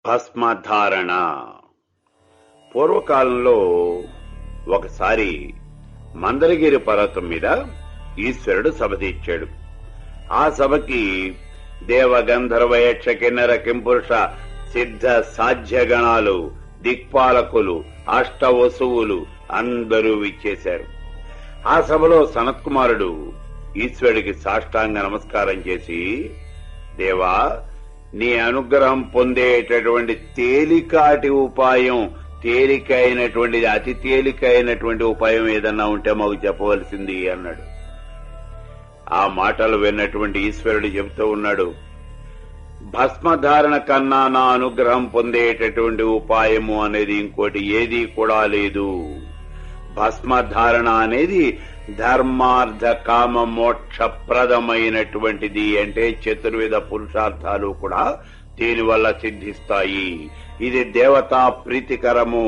భస్మధారణ. పూర్వకాలంలో ఒకసారి మందరగిరి పర్వతం మీద ఈశ్వరుడు సభ తీర్చాడు. ఆ సభకి దేవగంధర్వ యక్ష కిన్నర కింపురుష సిద్ధ సాధ్యగణాలు, దిక్పాలకులు, అష్టవసువులు అందరూ విచ్చేశారు. ఆ సభలో సనత్కుమారుడు ఈశ్వరుడికి సాష్టాంగ నమస్కారం చేసి, దేవా, నీ అనుగ్రహం పొందేటటువంటి తేలికాటి ఉపాయం, తేలికైనటువంటిది, అతి తేలికైనటువంటి ఉపాయం ఏదన్నా ఉంటే మాకు చెప్పవలసింది అన్నాడు. ఆ మాటలు విన్నటువంటి ఈశ్వరుడు చెబుతూ ఉన్నాడు, భస్మధారణ కన్నా నా అనుగ్రహం పొందేటటువంటి ఉపాయము అనేది ఇంకోటి ఏదీ కూడా లేదు. భస్మధారణ అనేది ధర్మార్థ కామ మోక్షప్రదమైనటువంటిది. అంటే చతుర్విధ పురుషార్థాలు కూడా దీనివల్ల సిద్ధిస్తాయి. ఇది దేవతా ప్రీతికరము,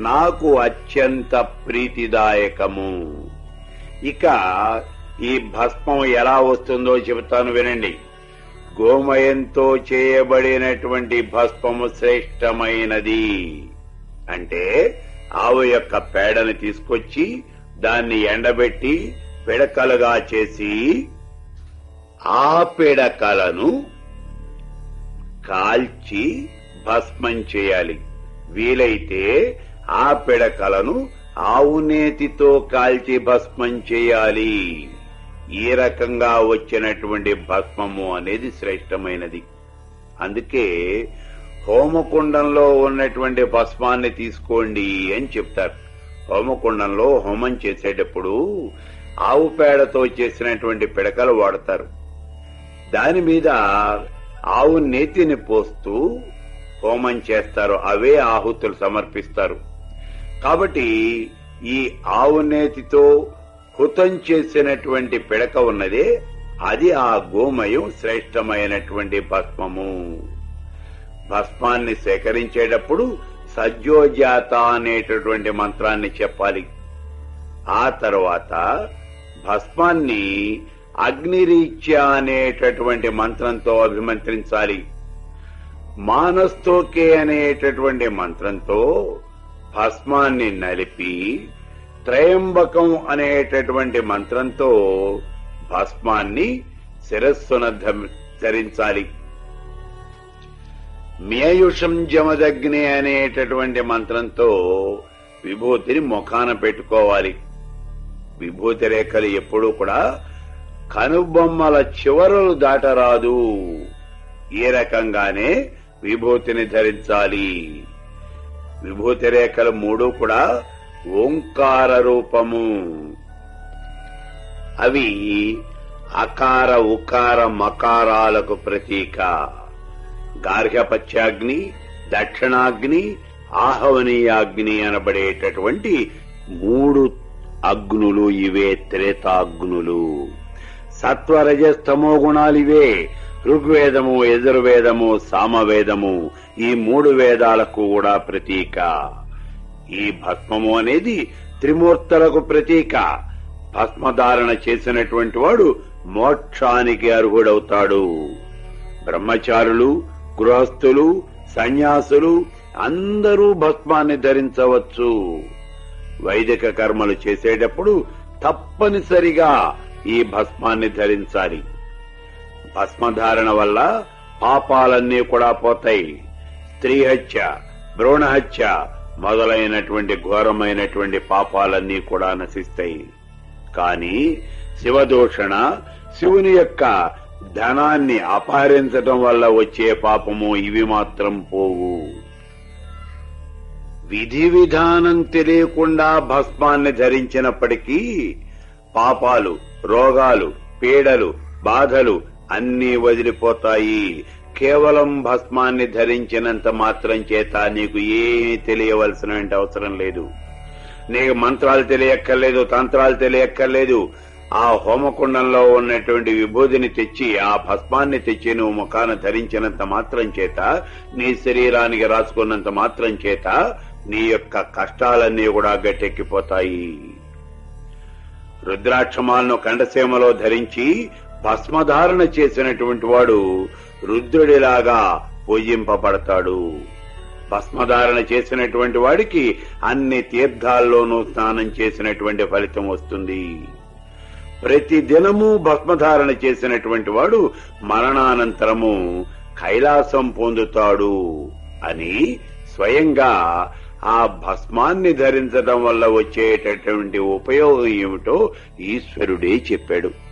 నాకు అత్యంత ప్రీతిదాయకము. ఇక ఈ భస్మం ఎలా వస్తుందో చెబుతాను వినండి. గోమయంతో చేయబడినటువంటి భస్మము శ్రేష్టమైనది. అంటే ఆవు యొక్క పేడని తీసుకొచ్చి దాన్ని ఎండబెట్టి పిడకలుగా చేసి ఆ పిడకలను కాల్చి భస్మం చేయాలి. వీలైతే ఆ పిడకలను ఆవు నేతితో కాల్చి భస్మం చేయాలి. ఈ రకంగా వచ్చినటువంటి భస్మము అనేది శ్రేష్టమైనది. అందుకే హోమకుండంలో ఉన్నటువంటి భస్మాన్ని తీసుకోండి అని చెప్తారు. హోమకుండంలో హోమం చేసేటప్పుడు ఆవు పేడతో చేసినటువంటి పిడకలు వాడతారు. దాని మీద ఆవు నేతిని పోస్తూ హోమం చేస్తారు. అవే ఆహుతులు సమర్పిస్తారు. కాబట్టి ఈ ఆవు నేతితో హుతం చేసినటువంటి పిడక ఉన్నదే, అది ఆ గోమయం శ్రేష్టమైనటువంటి భస్మము. భస్మాన్ని సేకరించేటప్పుడు సజ్జోజాత అనేటటువంటి మంత్రాన్ని చెప్పాలి. ఆ తర్వాత భస్మాన్ని అగ్నిరీత్య అనేటటువంటి మంత్రంతో అభిమంత్రించాలి. మానస్తోకే అనేటటువంటి మంత్రంతో భస్మాన్ని నలిపి, త్రయంబకం అనేటటువంటి మంత్రంతో భస్మాన్ని శిరస్సున ధరించాలి. మేయుషం జమదగ్ని అనేటటువంటి మంత్రంతో విభూతిని ముఖాన పెట్టుకోవాలి. విభూతి రేఖలు ఎప్పుడూ కూడా కనుబొమ్మల చివరలు దాటరాదు. ఈ రకంగానే విభూతిని ధరించాలి. విభూతి రేఖలు మూడు కూడా ఓంకార రూపము. అవి అకార ఉకార మకారాలకు ప్రతీక. గార్హపత్యాగ్ని, దక్షిణాగ్ని, ఆహవనీయాగ్ని అనబడేటటువంటి మూడు అగ్నులు ఇవే త్రేతాగ్నులు. సత్వరజస్తమో గుణాలివే ఋగ్వేదము, యజుర్వేదము, సామవేదము, ఈ మూడు వేదాలకు కూడా ప్రతీక. ఈ భస్మము అనేది త్రిమూర్తులకు ప్రతీక. భస్మధారణ చేసినటువంటి వాడు మోక్షానికి అర్హుడవుతాడు. బ్రహ్మచారులు, గృహస్థులు, సన్యాసులు అందరూ భస్మాన్ని ధరించవచ్చు. వైదిక కర్మలు చేసేటప్పుడు తప్పనిసరిగా ఈ భస్మాన్ని ధరించాలి. భస్మధారణ వల్ల పాపాలన్నీ కూడా పోతాయి. స్త్రీహత్య, భ్రూణహత్య మొదలైనటువంటి ఘోరమైనటువంటి పాపాలన్నీ కూడా నశిస్తాయి. కాని శివదూషణ, శివుని యొక్క ధనాన్ని అపహరించడం వల్ల వచ్చే పాపము ఇవి మాత్రం పోవు. విధి విధానం తెలియకుండా భస్మాన్ని ధరించినప్పటికీ పాపాలు, రోగాలు, పీడలు, బాధలు అన్నీ వదిలిపోతాయి. కేవలం భస్మాన్ని ధరించినంత మాత్రం చేత నీకు ఏమీ తెలియవలసిన అవసరం లేదు. నీకు మంత్రాలు తెలియక్కర్లేదు, తంత్రాలు తెలియక్కర్లేదు. ఆ హోమకుండంలో ఉన్నటువంటి విభూతిని తెచ్చి, ఆ భస్మాన్ని తెచ్చి నువ్వు ముఖాన ధరించినంత మాత్రం చేత, నీ శరీరానికి రాసుకున్నంత మాత్రం చేత నీ యొక్క కష్టాలన్నీ కూడా గట్టెక్కిపోతాయి. రుద్రాక్షమాలను కండసీమలో ధరించి భస్మధారణ చేసినటువంటి వాడు రుద్రుడిలాగా పూజింపబడతాడు. భస్మధారణ చేసినటువంటి వాడికి అన్ని తీర్థాల్లోనూ స్నానం చేసినటువంటి ఫలితం వస్తుంది. ప్రతి దినము భస్మధారణ చేసినటువంటి వాడు మరణానంతరము కైలాసం పొందుతాడు అని స్వయంగా ఆ భస్మాన్ని ధరించడం వల్ల వచ్చేటటువంటి ఉపయోగం ఏమిటో ఈశ్వరుడే చెప్పాడు.